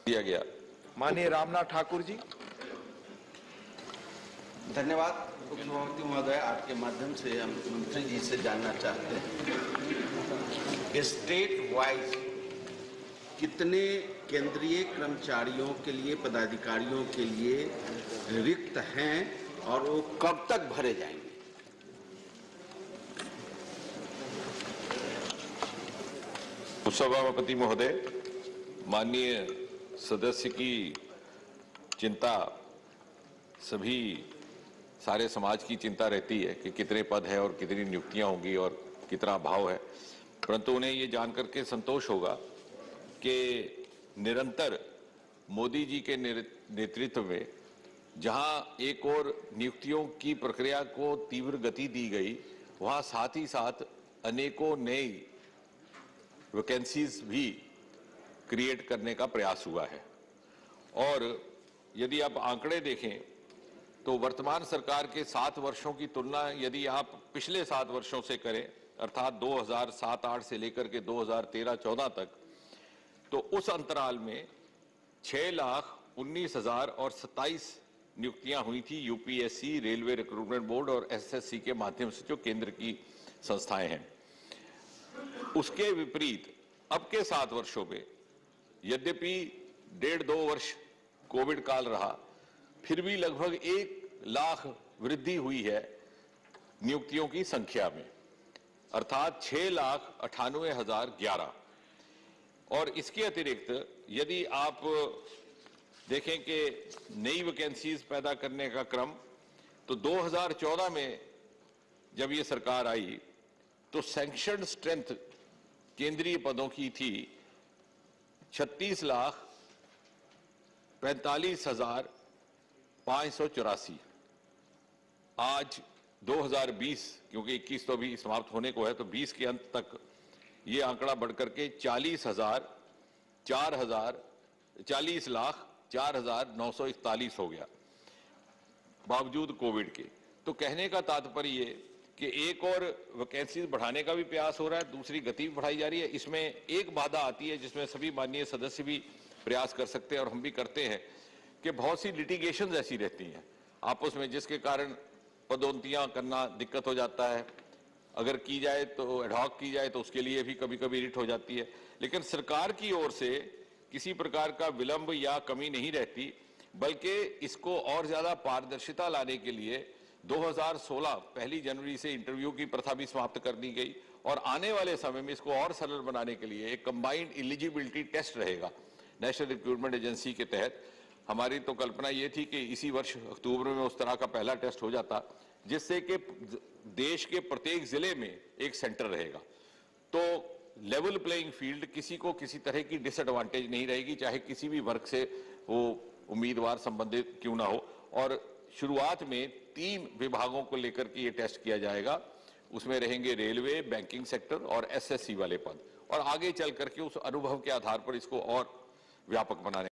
दिया गया। माननीय रामनाथ ठाकुर जी। धन्यवाद उपसभापति महोदय, आपके माध्यम से हम मंत्री जी से जानना चाहते हैं स्टेट वाइज कितने केंद्रीय कर्मचारियों के लिए, पदाधिकारियों के लिए रिक्त हैं और वो कब तक भरे जाएंगे? उपसभापति महोदय, माननीय सदस्य की चिंता सभी सारे समाज की चिंता रहती है कि कितने पद है और कितनी नियुक्तियां होंगी और कितना अभाव है, परंतु उन्हें ये जानकर के संतोष होगा कि निरंतर मोदी जी के नेतृत्व में जहां एक और नियुक्तियों की प्रक्रिया को तीव्र गति दी गई, वहां साथ ही साथ अनेकों नई वैकेंसीज भी क्रिएट करने का प्रयास हुआ है। और यदि आप आंकड़े देखें तो वर्तमान सरकार के 7 वर्षों की तुलना यदि आप पिछले 7 वर्षों से करें, अर्थात 2007-8 से लेकर के 2013-14 तक, तो उस अंतराल में 6,19,027 नियुक्तियां हुई थी यूपीएससी, रेलवे रिक्रूटमेंट बोर्ड और एसएससी के माध्यम से जो केंद्र की संस्थाएं हैं। उसके विपरीत अब के 7 वर्षों में यद्यपि 1.5-2 वर्ष कोविड काल रहा, फिर भी लगभग 1 लाख वृद्धि हुई है नियुक्तियों की संख्या में, अर्थात 6,98,011। और इसके अतिरिक्त यदि आप देखें कि नई वैकेंसीज पैदा करने का क्रम, तो 2014 में जब ये सरकार आई तो सैंक्शनड स्ट्रेंथ केंद्रीय पदों की थी 36,45,584। आज 2020, क्योंकि 21 तो अभी समाप्त होने को है, तो 20 के अंत तक ये आंकड़ा बढ़कर के 40,04,941 हो गया, बावजूद कोविड के। तो कहने का तात्पर्य ये कि एक और वैकेंसीज बढ़ाने का भी प्रयास हो रहा है, दूसरी गति भी बढ़ाई जा रही है। इसमें एक बाधा आती है जिसमें सभी माननीय सदस्य भी प्रयास कर सकते हैं और हम भी करते हैं कि बहुत सी लिटिगेशन ऐसी रहती हैं आपस में, जिसके कारण पदोन्नतियां करना दिक्कत हो जाता है। अगर की जाए तो एडहॉक की जाए तो उसके लिए भी कभी कभी रिट हो जाती है, लेकिन सरकार की ओर से किसी प्रकार का विलंब या कमी नहीं रहती, बल्कि इसको और ज्यादा पारदर्शिता लाने के लिए 2016 1 जनवरी से इंटरव्यू की प्रथा भी समाप्त कर दी गई और आने वाले समय में इसको और सरल बनाने के लिए एक कंबाइंड एलिजिबिलिटी टेस्ट रहेगा नेशनल रिक्रूटमेंट एजेंसी के तहत। हमारी तो कल्पना ये थी कि इसी वर्ष अक्टूबर में उस तरह का पहला टेस्ट हो जाता, जिससे कि देश के प्रत्येक जिले में एक सेंटर रहेगा, तो लेवल प्लेइंग फील्ड, किसी को किसी तरह की डिसएडवांटेज नहीं रहेगी, चाहे किसी भी वर्ग से वो उम्मीदवार संबंधित क्यों ना हो। और शुरुआत में 3 विभागों को लेकर के ये टेस्ट किया जाएगा, उसमें रहेंगे रेलवे, बैंकिंग सेक्टर और एसएससी वाले पद, और आगे चल करके उस अनुभव के आधार पर इसको और व्यापक बनाने